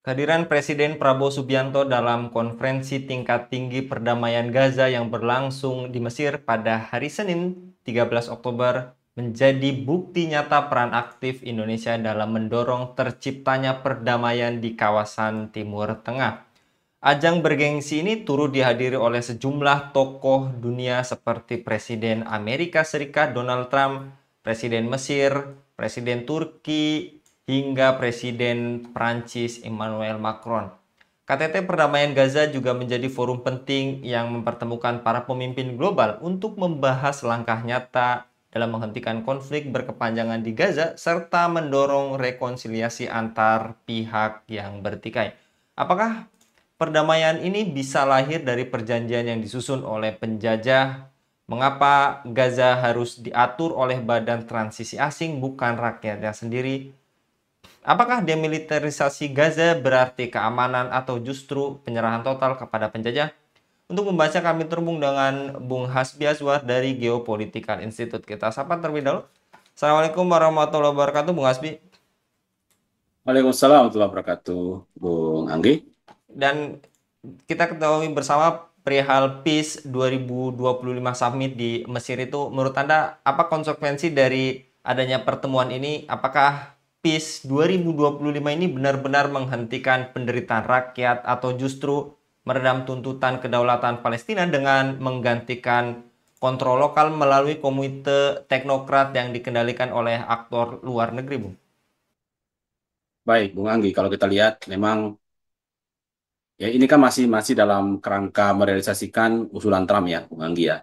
Kehadiran Presiden Prabowo Subianto dalam konferensi tingkat tinggi perdamaian Gaza yang berlangsung di Mesir pada hari Senin 13 Oktober menjadi bukti nyata peran aktif Indonesia dalam mendorong terciptanya perdamaian di kawasan Timur Tengah. Ajang bergengsi ini turut dihadiri oleh sejumlah tokoh dunia seperti Presiden Amerika Serikat Donald Trump, Presiden Mesir, Presiden Turki, hingga Presiden Prancis Emmanuel Macron. KTT Perdamaian Gaza juga menjadi forum penting yang mempertemukan para pemimpin global untuk membahas langkah nyata dalam menghentikan konflik berkepanjangan di Gaza serta mendorong rekonsiliasi antar pihak yang bertikai. Apakah perdamaian ini bisa lahir dari perjanjian yang disusun oleh penjajah? Mengapa Gaza harus diatur oleh badan transisi asing bukan rakyatnya sendiri? Apakah demilitarisasi Gaza berarti keamanan atau justru penyerahan total kepada penjajah? Untuk membahasnya kami terhubung dengan Bung Hasbi Azwar dari Geopolitical Institute. Kita sapa terlebih dahulu. Assalamualaikum warahmatullahi wabarakatuh, Bung Hasbi. Waalaikumsalam warahmatullahi wabarakatuh, Bung Anggi. Dan kita ketahui bersama perihal Peace 2025 Summit di Mesir itu, menurut Anda apa konsekuensi dari adanya pertemuan ini? Apakah Peace 2025 ini benar-benar menghentikan penderitaan rakyat atau justru meredam tuntutan kedaulatan Palestina dengan menggantikan kontrol lokal melalui komite teknokrat yang dikendalikan oleh aktor luar negeri, Bung? Baik, Bung Anggi, kalau kita lihat memang ya ini kan masih masih dalam kerangka merealisasikan usulan Trump ya, Bung Anggi ya.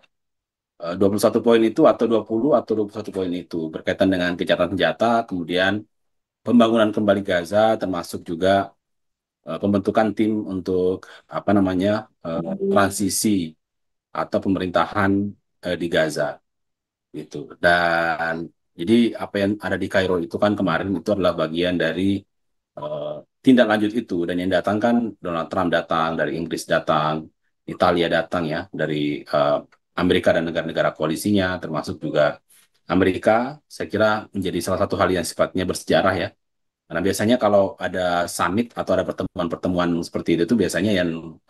21 poin itu atau 20 atau 21 poin itu berkaitan dengan gencatan senjata, kemudian pembangunan kembali Gaza termasuk juga pembentukan tim untuk apa namanya transisi atau pemerintahan di Gaza gitu. Dan jadi apa yang ada di Kairo itu kan kemarin itu adalah bagian dari eh, tindak lanjut itu, dan yang datang kan Donald Trump datang, dari Inggris datang, Italia datang ya, dari Amerika dan negara-negara koalisinya termasuk juga Amerika. Saya kira menjadi salah satu hal yang sifatnya bersejarah ya, karena biasanya kalau ada summit atau ada pertemuan-pertemuan seperti itu tuh biasanya yang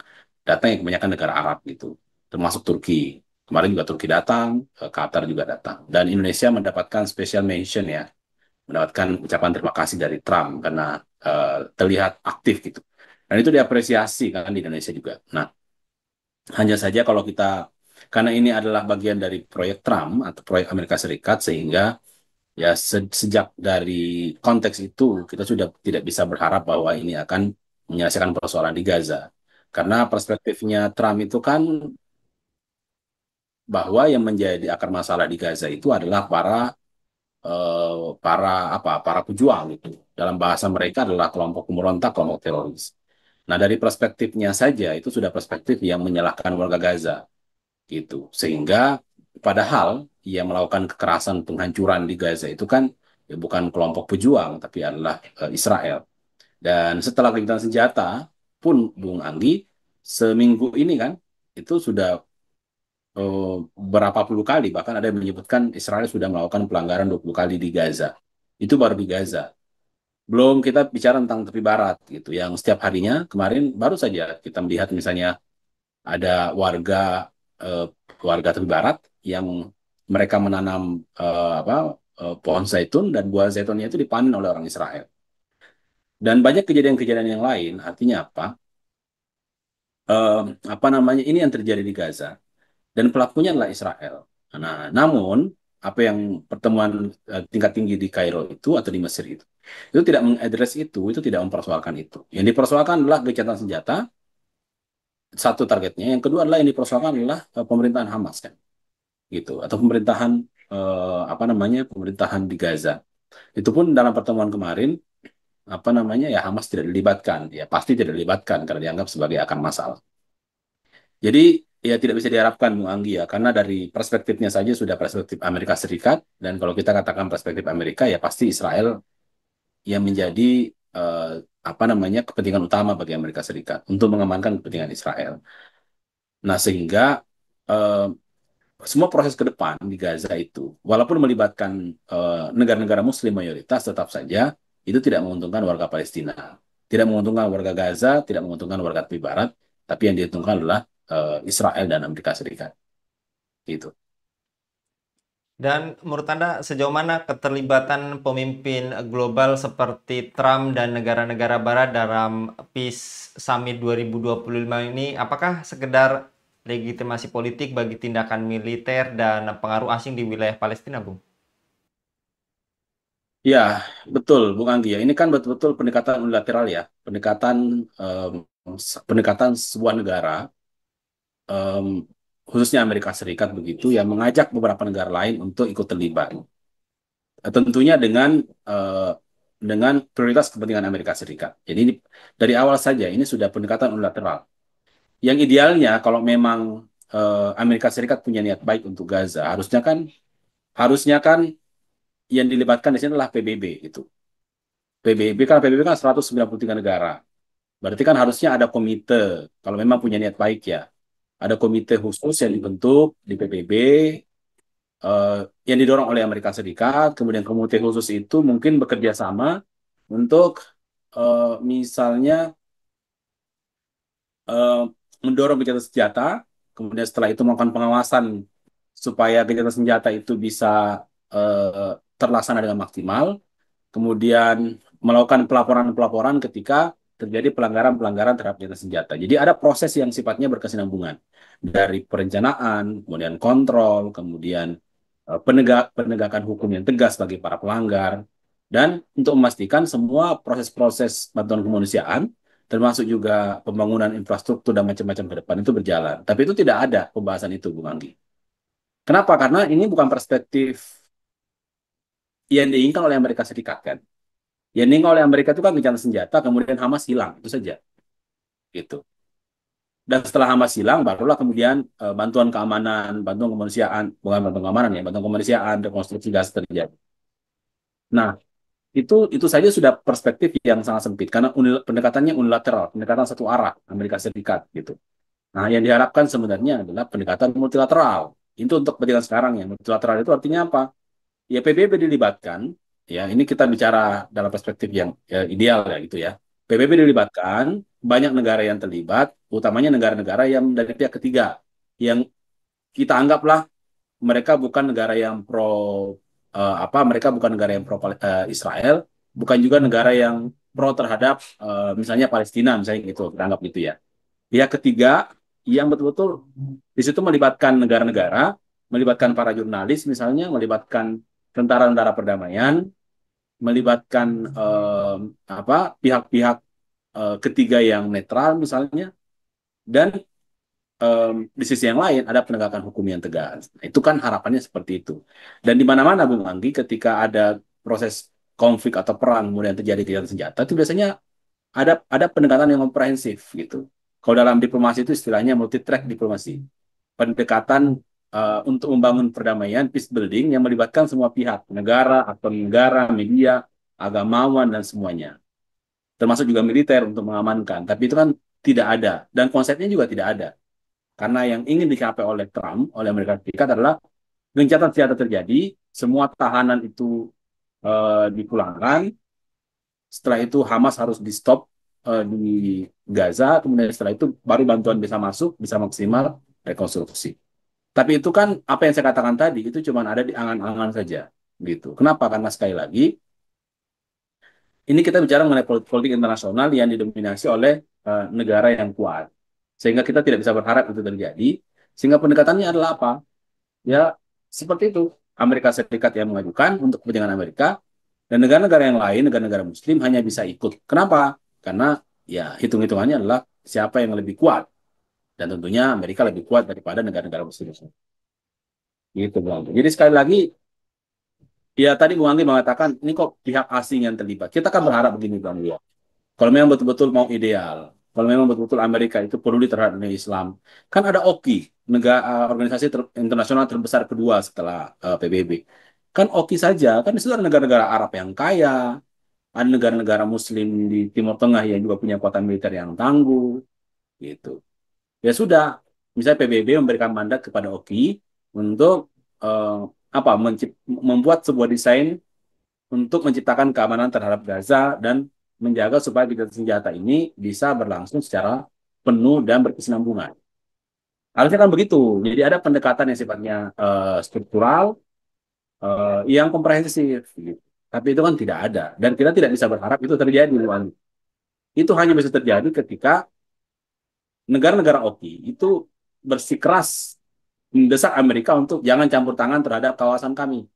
datang yang kebanyakan negara Arab gitu, termasuk Turki. Kemarin juga Turki datang, Qatar juga datang, dan Indonesia mendapatkan special mention ya, mendapatkan ucapan terima kasih dari Trump karena terlihat aktif gitu. Dan itu diapresiasi kan di Indonesia juga. Nah, hanya saja kalau kita, karena ini adalah bagian dari proyek Trump atau proyek Amerika Serikat, sehingga ya sejak dari konteks itu kita sudah tidak bisa berharap bahwa ini akan menyelesaikan persoalan di Gaza. Karena perspektifnya Trump itu kan bahwa yang menjadi akar masalah di Gaza itu adalah eh, para pejuang gitu. Dalam bahasa mereka adalah kelompok pemberontak, kelompok teroris. Nah, dari perspektifnya saja itu sudah perspektif yang menyalahkan warga Gaza gitu. Sehingga padahal yang melakukan kekerasan penghancuran di Gaza itu kan ya bukan kelompok pejuang tapi adalah Israel. Dan setelah gencatan senjata pun, Bung Anggi, seminggu ini kan itu sudah eh, berapa puluh kali, bahkan ada yang menyebutkan Israel sudah melakukan pelanggaran 20 kali di Gaza. Itu baru di Gaza. Belum kita bicara tentang tepi barat gitu, yang setiap harinya kemarin baru saja kita melihat misalnya ada eh, warga tepi barat yang mereka menanam pohon zaitun, dan buah zaitunnya itu dipanen oleh orang Israel. Dan banyak kejadian-kejadian yang lain, artinya apa? Eh, apa namanya? Ini yang terjadi di Gaza, dan pelakunya adalah Israel. Nah, namun apa yang pertemuan tingkat tinggi di Kairo itu atau di Mesir itu tidak mengadres itu tidak mempersoalkan itu. Yang dipersoalkan adalah gencatan senjata, satu targetnya. Yang kedua adalah yang dipersoalkan adalah pemerintahan Hamas kan, gitu, atau pemerintahan pemerintahan di Gaza. Itu pun dalam pertemuan kemarin ya Hamas tidak dilibatkan, ya pasti tidak dilibatkan karena dianggap sebagai akar masalah. Jadi ya tidak bisa diharapkan, Bung Anggi ya, karena dari perspektifnya saja sudah perspektif Amerika Serikat, dan kalau kita katakan perspektif Amerika ya pasti Israel yang menjadi eh, kepentingan utama bagi Amerika Serikat untuk mengamankan kepentingan Israel. Nah, sehingga eh, semua proses ke depan di Gaza itu, walaupun melibatkan negara-negara Muslim mayoritas, tetap saja itu tidak menguntungkan warga Palestina. Tidak menguntungkan warga Gaza, tidak menguntungkan warga tepi barat, tapi yang diuntungkan adalah Israel dan Amerika Serikat. Gitu. Dan menurut Anda sejauh mana keterlibatan pemimpin global seperti Trump dan negara-negara barat dalam Peace Summit 2025 ini, apakah sekedar legitimasi politik bagi tindakan militer dan pengaruh asing di wilayah Palestina, Bung? Ya, betul, Bung Anggi. Ya, ini kan betul-betul pendekatan unilateral ya, pendekatan sebuah negara, em, khususnya Amerika Serikat begitu, yang mengajak beberapa negara lain untuk ikut terlibat. Tentunya eh, dengan prioritas kepentingan Amerika Serikat. Jadi dari awal saja ini sudah pendekatan unilateral. Yang idealnya kalau memang Amerika Serikat punya niat baik untuk Gaza, harusnya kan yang dilibatkan di sini adalah PBB itu. PBB kan 193 negara. Berarti kan harusnya ada komite kalau memang punya niat baik ya. Ada komite khusus yang dibentuk di PBB eh, yang didorong oleh Amerika Serikat. Kemudian komite khusus itu mungkin bekerja sama untuk misalnya eh, mendorong gencatan senjata. Kemudian setelah itu melakukan pengawasan supaya gencatan senjata itu bisa terlaksana dengan maksimal. Kemudian melakukan pelaporan-pelaporan ketika terjadi pelanggaran-pelanggaran terhadap senjata senjata. Jadi ada proses yang sifatnya berkesinambungan dari perencanaan, kemudian kontrol, kemudian penegakan hukum yang tegas bagi para pelanggar, dan untuk memastikan semua proses-proses bantuan kemanusiaan, termasuk juga pembangunan infrastruktur dan macam-macam ke depan itu berjalan. Tapi itu tidak ada pembahasan itu, Bung Anggi. Kenapa? Karena ini bukan perspektif yang diinginkan oleh Amerika Serikat kan. Yang diinginkan oleh Amerika itu kan gencatan senjata, kemudian Hamas hilang, itu saja. Gitu. Dan setelah Hamas hilang, barulah kemudian bantuan keamanan, bantuan kemanusiaan, bukan bantuan keamanan ya, bantuan kemanusiaan, rekonstruksi gas terjadi. Nah, itu saja sudah perspektif yang sangat sempit karena pendekatannya unilateral, pendekatan satu arah Amerika Serikat gitu. Nah, yang diharapkan sebenarnya adalah pendekatan multilateral. Itu untuk kepentingan sekarang ya. Multilateral itu artinya apa? Ya PBB dilibatkan, ya ini kita bicara dalam perspektif yang ya, ideal ya gitu ya. PBB dilibatkan, banyak negara yang terlibat, utamanya negara-negara yang dari pihak ketiga, yang kita anggaplah mereka bukan negara yang mereka bukan negara yang pro Israel, bukan juga negara yang pro terhadap misalnya Palestina, misalnya gitu, kita anggap gitu ya. Pihak ketiga yang betul-betul di situ melibatkan negara-negara, melibatkan para jurnalis misalnya, melibatkan tentara-tentara perdamaian, melibatkan pihak-pihak ketiga yang netral misalnya, dan di sisi yang lain ada penegakan hukum yang tegas. Nah, itu kan harapannya seperti itu. Dan di mana-mana Bung Anggi ketika ada proses konflik atau perang kemudian terjadi kejahatan senjata itu biasanya ada pendekatan yang komprehensif gitu. Kalau dalam diplomasi itu istilahnya multi track diplomasi. Pendekatan untuk membangun perdamaian, peace building yang melibatkan semua pihak, negara, aktor negara, media, agamawan dan semuanya. Termasuk juga militer untuk mengamankan. Tapi itu kan tidak ada dan konsepnya juga tidak ada. Karena yang ingin dicapai oleh Trump, oleh Amerika Serikat adalah gencatan senjata terjadi, semua tahanan itu dipulangkan, setelah itu Hamas harus di stop di Gaza, kemudian setelah itu baru bantuan bisa masuk, bisa maksimal rekonstruksi. Tapi itu kan apa yang saya katakan tadi, itu cuma ada di angan-angan saja. Gitu. Kenapa? Karena sekali lagi, ini kita bicara mengenai politik internasional yang didominasi oleh negara yang kuat. Sehingga kita tidak bisa berharap itu terjadi. Sehingga pendekatannya adalah apa? Ya, seperti itu. Amerika Serikat yang mengajukan untuk kepentingan Amerika, dan negara-negara yang lain, negara-negara Muslim hanya bisa ikut. Kenapa? Karena ya hitung-hitungannya adalah siapa yang lebih kuat. Dan tentunya Amerika lebih kuat daripada negara-negara Muslim. Gitu, Bang. Jadi sekali lagi, ya tadi Bung Anggi mengatakan, ini kok pihak asing yang terlibat. Kita kan berharap begini, Bang. Ya. Kalau memang betul-betul mau ideal, kalau memang betul-betul Amerika itu peduli terhadap dunia Islam, kan ada OKI, organisasi internasional terbesar kedua setelah PBB. Kan OKI saja, kan itu ada negara-negara Arab yang kaya, ada negara-negara Muslim di Timur Tengah yang juga punya kekuatan militer yang tangguh, gitu. Ya sudah, misalnya PBB memberikan mandat kepada OKI untuk eh, membuat sebuah desain untuk menciptakan keamanan terhadap Gaza dan menjaga supaya gencatan senjata ini bisa berlangsung secara penuh dan berkesinambungan. Harusnya kan begitu. Jadi ada pendekatan yang sifatnya struktural, yang komprehensif. Gitu. Tapi itu kan tidak ada. Dan kita tidak bisa berharap itu terjadi. Luan. Itu hanya bisa terjadi ketika negara-negara OKI itu bersikeras mendesak Amerika untuk jangan campur tangan terhadap kawasan kami.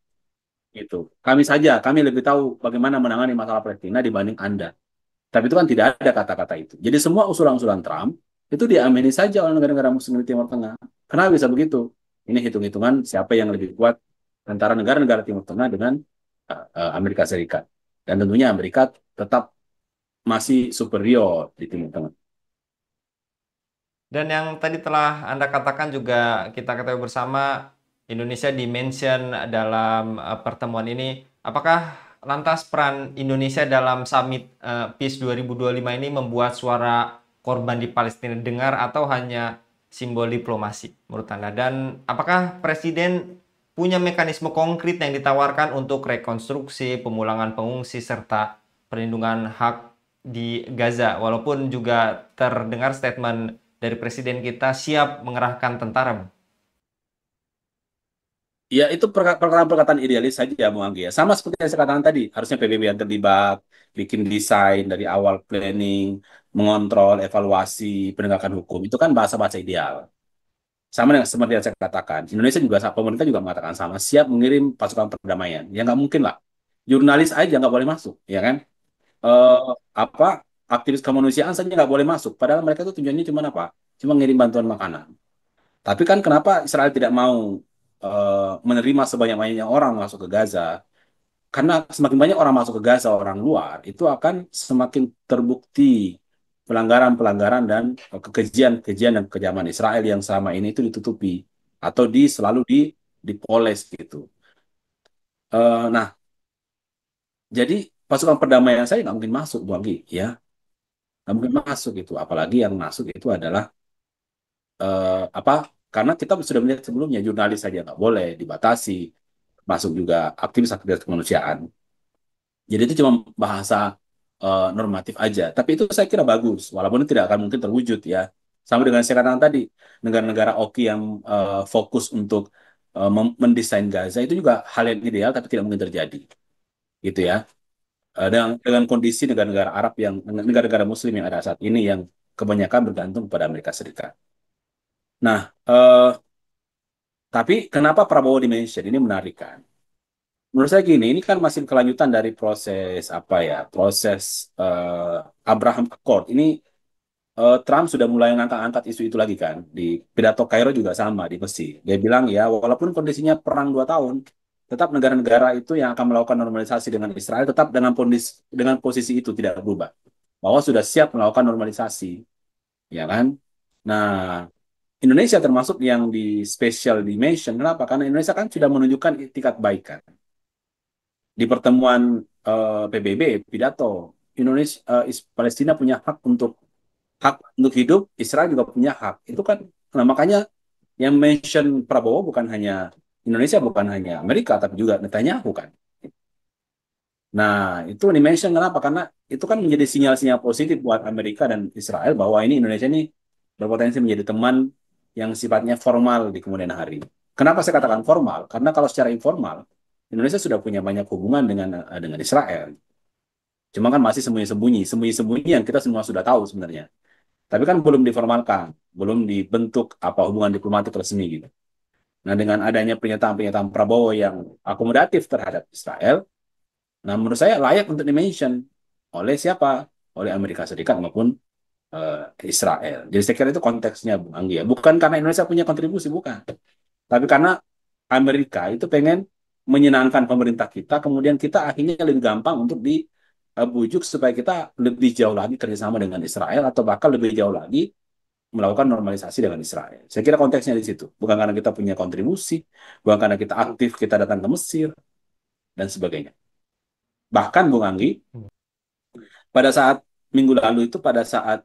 Gitu. Kami saja, kami lebih tahu bagaimana menangani masalah Palestina dibanding Anda. Tapi itu kan tidak ada kata-kata itu. Jadi semua usulan-usulan Trump itu diamini saja oleh negara-negara Muslim di Timur Tengah. Kenapa bisa begitu? Ini hitung-hitungan siapa yang lebih kuat antara negara-negara Timur Tengah dengan Amerika Serikat. Dan tentunya Amerika tetap masih superior di Timur Tengah. Dan yang tadi telah Anda katakan juga kita ketahui bersama Indonesia dimention dalam pertemuan ini. Apakah lantas peran Indonesia dalam Summit Peace 2025 ini membuat suara korban di Palestina dengar atau hanya simbol diplomasi menurut Anda? Dan apakah Presiden punya mekanisme konkret yang ditawarkan untuk rekonstruksi, pemulangan pengungsi, serta perlindungan hak di Gaza? Walaupun juga terdengar statement dari presiden kita siap mengerahkan tentara. Ya, itu perkataan-perkataan idealis saja, Bung Anggi. Ya. Sama seperti yang saya katakan tadi, harusnya PBB yang terlibat, bikin desain dari awal planning, mengontrol, evaluasi, penegakan hukum. Itu kan bahasa-bahasa ideal. Sama dengan seperti yang saya katakan, Indonesia juga, pemerintah juga mengatakan sama, siap mengirim pasukan perdamaian. Ya nggak mungkin lah. Jurnalis aja nggak boleh masuk, ya kan? Eh, apa aktivis kemanusiaan saja nggak boleh masuk. Padahal mereka itu tujuannya cuma apa? Cuma ngirim bantuan makanan. Tapi kan kenapa Israel tidak mau menerima sebanyak-banyaknya orang masuk ke Gaza? Karena semakin banyak orang masuk ke Gaza, orang luar, itu akan semakin terbukti pelanggaran-pelanggaran dan kekejian-kejian dan kekejaman Israel yang selama ini itu ditutupi atau selalu dipoles gitu. Nah, jadi pasukan perdamaian saya nggak mungkin masuk, Bu Anggi, ya, nggak mungkin masuk itu. Apalagi yang masuk itu adalah apa? Karena kita sudah melihat sebelumnya jurnalis saja nggak boleh dibatasi, masuk juga aktivis-aktivis kemanusiaan. Jadi itu cuma bahasa normatif aja. Tapi itu saya kira bagus, walaupun itu tidak akan mungkin terwujud ya. Sama dengan saya katakan tadi, negara-negara OKI yang fokus untuk mendesain Gaza itu juga hal yang ideal, tapi tidak mungkin terjadi, gitu ya. Dengan kondisi negara-negara Arab yang negara-negara Muslim yang ada saat ini yang kebanyakan bergantung pada Amerika Serikat. Nah, tapi kenapa Prabowo dimention ini menarik kan? Menurut saya gini, ini kan masih kelanjutan dari proses apa ya, proses Abraham Accord. Ini Trump sudah mulai ngangkat-angkat isu itu lagi kan. Di pidato Kairo juga sama di Mesir. Dia bilang ya, walaupun kondisinya perang 2 tahun, tetap negara-negara itu yang akan melakukan normalisasi dengan Israel tetap dengan posisi itu tidak berubah. Bahwa sudah siap melakukan normalisasi, ya kan? Nah, Indonesia termasuk yang di special dimension. Kenapa? Karena Indonesia kan sudah menunjukkan itikat baik kan di pertemuan PBB pidato Indonesia Palestina punya hak untuk hidup, Israel juga punya hak. Itu kan nah makanya yang mention Prabowo bukan hanya Indonesia, bukan hanya Amerika, tapi juga Netanyahu kan. Nah, itu dimention kenapa? Karena itu kan menjadi sinyal-sinyal positif buat Amerika dan Israel bahwa ini Indonesia ini berpotensi menjadi teman yang sifatnya formal di kemudian hari. Kenapa saya katakan formal? Karena kalau secara informal, Indonesia sudah punya banyak hubungan dengan Israel. Cuma kan masih sembunyi-sembunyi, sembunyi-sembunyi yang kita semua sudah tahu sebenarnya. Tapi kan belum diformalkan, belum dibentuk apa hubungan diplomatik resmi gitu. Nah, dengan adanya pernyataan-pernyataan Prabowo yang akomodatif terhadap Israel, nah menurut saya layak untuk dimention oleh siapa? Oleh Amerika Serikat maupun Israel. Jadi saya kira itu konteksnya, Bung Anggi ya. Bukan karena Indonesia punya kontribusi, bukan. Tapi karena Amerika itu pengen menyenangkan pemerintah kita, kemudian kita akhirnya lebih gampang untuk dibujuk supaya kita lebih jauh lagi kerjasama dengan Israel atau bahkan lebih jauh lagi melakukan normalisasi dengan Israel. Saya kira konteksnya di situ. Bukan karena kita punya kontribusi, bukan karena kita aktif, kita datang ke Mesir, dan sebagainya. Bahkan, Bung Anggi, pada saat minggu lalu itu, pada saat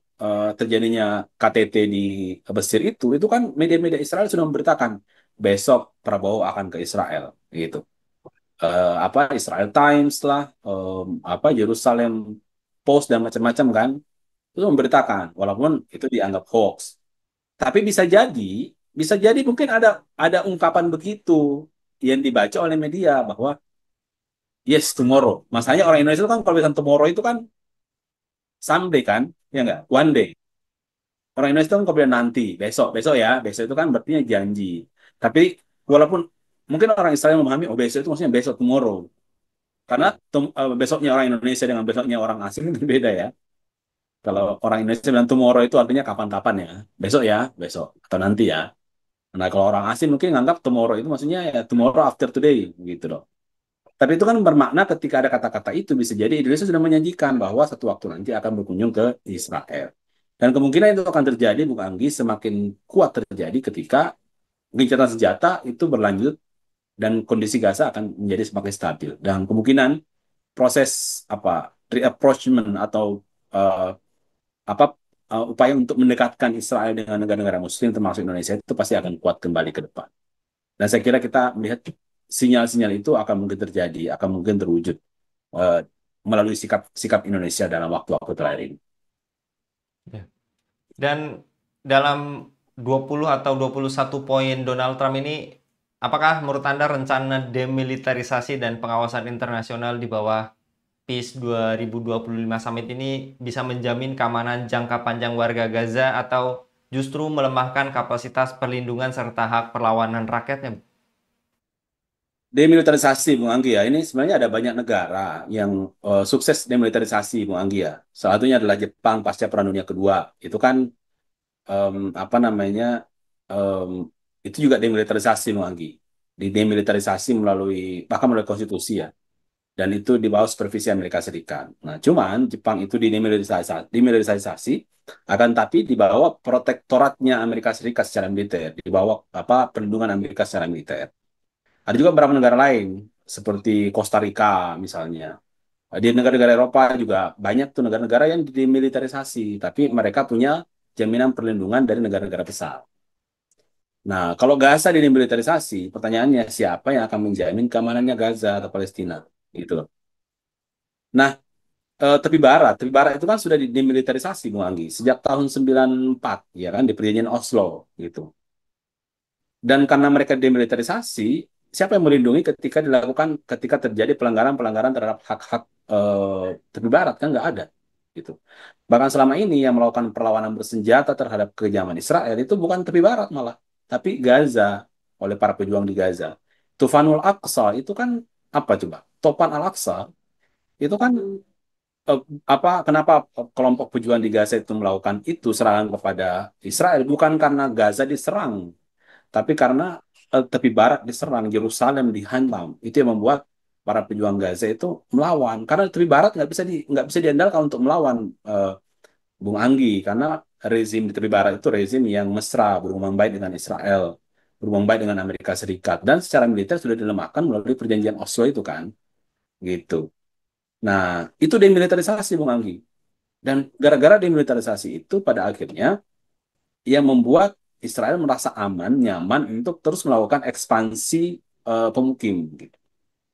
terjadinya KTT di Mesir itu kan media-media Israel sudah memberitakan besok Prabowo akan ke Israel, gitu. Apa Israel Times lah, apa Jerusalem post dan macam-macam kan, itu memberitakan, walaupun itu dianggap hoax. Tapi bisa jadi mungkin ada ungkapan begitu yang dibaca oleh media bahwa yes tomorrow. Masalahnya orang Indonesia itu kan kalau bilang tomorrow itu kan someday kan, ya nggak? One day. Orang Indonesia itu kan kalau bilang nanti, besok, besok ya, besok itu kan berarti janji. Tapi walaupun mungkin orang Israel memahami, oh besok itu maksudnya besok tomorrow. Karena besoknya orang Indonesia dengan besoknya orang asing itu beda ya. Kalau orang Indonesia bilang tomorrow itu artinya kapan-kapan ya. Besok ya, besok atau nanti ya. Nah, kalau orang asing mungkin nganggap tomorrow itu maksudnya ya tomorrow after today gitu loh. Tapi itu kan bermakna ketika ada kata-kata itu bisa jadi Indonesia sudah menjanjikan bahwa satu waktu nanti akan berkunjung ke Israel. Dan kemungkinan itu akan terjadi, Bung Anggi, semakin kuat terjadi ketika gencatan senjata itu berlanjut dan kondisi Gaza akan menjadi semakin stabil. Dan kemungkinan proses apa reapproachment atau uh, apa upaya untuk mendekatkan Israel dengan negara-negara Muslim termasuk Indonesia itu pasti akan kuat kembali ke depan. Dan saya kira kita melihat sinyal-sinyal itu akan mungkin terjadi, akan mungkin terwujud uh, melalui sikap sikap Indonesia dalam waktu-waktu terakhir ini. Ya. Dan dalam 20 atau 21 poin Donald Trump ini, apakah menurut Anda rencana demilitarisasi dan pengawasan internasional di bawah Peace 2025 Summit ini bisa menjamin keamanan jangka panjang warga Gaza atau justru melemahkan kapasitas perlindungan serta hak perlawanan rakyatnya? Demilitarisasi, Bung Anggi ya, ini sebenarnya ada banyak negara yang sukses demilitarisasi, Bung Anggi ya. Salah satunya adalah Jepang pasca Perang Dunia Kedua. Itu kan apa namanya em, itu juga demilitarisasi, Bung Anggi. Di demilitarisasi melalui bahkan melalui konstitusi ya. Dan itu di bawah supervisi Amerika Serikat. Nah, cuman Jepang itu demilitarisasi akan tapi di bawah protektoratnya Amerika Serikat secara militer, di bawah apa perlindungan Amerika secara militer. Ada juga beberapa negara lain seperti Costa Rica misalnya. Di negara-negara Eropa juga banyak tuh negara-negara yang demilitarisasi, tapi mereka punya jaminan perlindungan dari negara-negara besar. Nah, kalau Gaza demilitarisasi, pertanyaannya siapa yang akan menjamin keamanannya Gaza atau Palestina? Gitu loh. Nah, tepi barat itu kan sudah demilitarisasi, Bung Anggi, sejak tahun 94, ya kan, di perjanjian Oslo, gitu. Dan karena mereka demilitarisasi, siapa yang melindungi ketika terjadi pelanggaran-pelanggaran terhadap hak-hak tepi barat kan nggak ada, gitu. Bahkan selama ini yang melakukan perlawanan bersenjata terhadap kekejaman Israel itu bukan tepi barat malah, tapi Gaza oleh para pejuang di Gaza. Tufanul Aqsa itu kan apa coba? Topan Al-Aqsa itu kan eh, kenapa kelompok pejuang di Gaza itu melakukan itu serangan kepada Israel bukan karena Gaza diserang, tapi karena tepi barat diserang, Yerusalem dihantam. Itu yang membuat para pejuang Gaza itu melawan. Karena tepi barat nggak bisa diandalkan untuk melawan Bung Anggi, karena rezim di tepi barat itu rezim yang mesra, berhubungan baik dengan Israel, berhubungan baik dengan Amerika Serikat, dan secara militer sudah dilemahkan melalui perjanjian Oslo itu kan, gitu. Nah, itu demilitarisasi, Bung Anggi. Dan gara-gara demilitarisasi itu pada akhirnya yang membuat Israel merasa aman, nyaman untuk terus melakukan ekspansi pemukim. Gitu.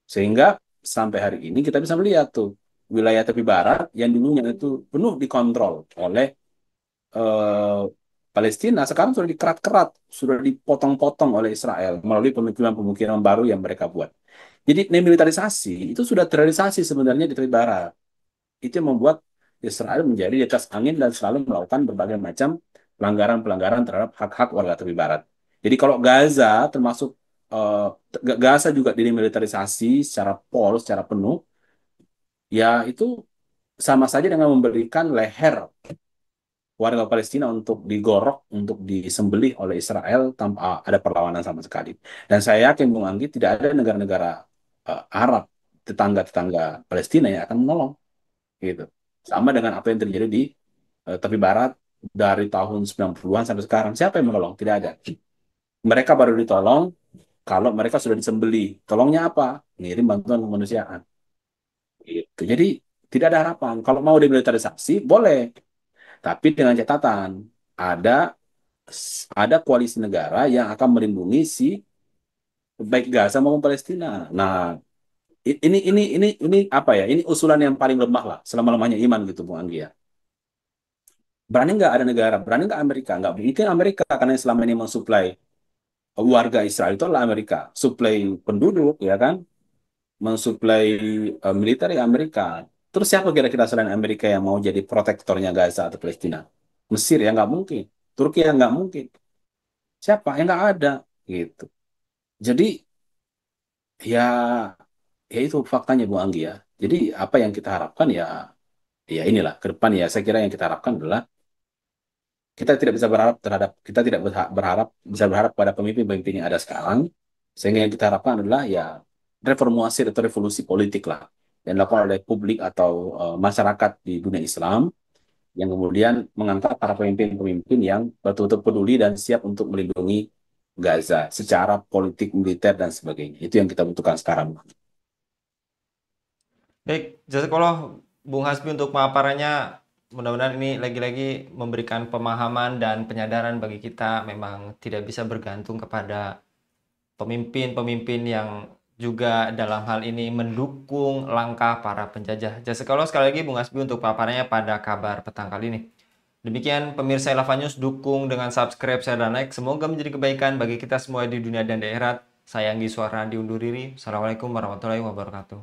Sehingga sampai hari ini kita bisa melihat tuh wilayah tepi barat yang dulunya itu penuh dikontrol oleh eh, Palestina, sekarang sudah dikerat-kerat, sudah dipotong-potong oleh Israel melalui pemukiman-pemukiman baru yang mereka buat. Jadi demilitarisasi itu sudah terrealisasi sebenarnya di tepi barat. Itu yang membuat Israel menjadi di atas angin dan selalu melakukan berbagai macam pelanggaran-pelanggaran terhadap hak-hak warga tepi barat. Jadi kalau Gaza termasuk eh, Gaza juga dimilitarisasi secara secara penuh, ya itu sama saja dengan memberikan leher warga Palestina untuk digorok, untuk disembelih oleh Israel tanpa ada perlawanan sama sekali. Dan saya yakin, Bung Anggi, tidak ada negara-negara Arab tetangga-tetangga Palestina yang akan menolong gitu. Sama dengan apa yang terjadi di tepi barat dari tahun 90-an sampai sekarang. Siapa yang menolong? Tidak ada. Mereka baru ditolong kalau mereka sudah disembeli. Tolongnya apa? Ngirim bantuan kemanusiaan. Gitu. Jadi tidak ada harapan. Kalau mau demilitarisasi, boleh. Tapi dengan catatan, ada ada koalisi negara yang akan melindungi si baik Gaza maupun Palestina. Nah, ini apa ya? Ini usulan yang paling lemah lah, selama-lamanya iman gitu, Bung Anggi ya. Berani nggak ada negara, berani nggak Amerika? Nggak mungkin Amerika, karena yang selama ini mensuplai warga Israel itu adalah Amerika. Suplai penduduk, ya kan? Mensuplai militer ya Amerika. Terus siapa kira-kira selain Amerika yang mau jadi protektornya Gaza atau Palestina? Mesir ya nggak mungkin. Turki ya nggak mungkin. Siapa? Ya nggak ada. Gitu. Jadi ya, ya itu faktanya Bu Anggi ya. Jadi apa yang kita harapkan ya, ya inilah ke depan ya. Saya kira yang kita harapkan adalah kita tidak bisa berharap terhadap kita tidak berharap bisa berharap pada pemimpin-pemimpin yang ada sekarang. Sehingga yang kita harapkan adalah ya reformasi atau revolusi politik lah yang dilakukan oleh publik atau masyarakat di dunia Islam yang kemudian mengangkat para pemimpin-pemimpin yang betul-betul peduli dan siap untuk melindungi Gaza secara politik, militer dan sebagainya. Itu yang kita butuhkan sekarang. Baik, jazakallah Bung Hasbi untuk pemaparannya. Mudah-mudahan ini lagi-lagi memberikan pemahaman dan penyadaran bagi kita memang tidak bisa bergantung kepada pemimpin-pemimpin yang juga dalam hal ini mendukung langkah para penjajah. Jazakallah sekali lagi Bung Hasbi untuk paparannya pada kabar petang kali ini. Demikian pemirsa Elava News, dukung dengan subscribe, share, dan like. Semoga menjadi kebaikan bagi kita semua di dunia dan di akhirat. Saya Anggi Suara diundur diri. Assalamualaikum warahmatullahi wabarakatuh.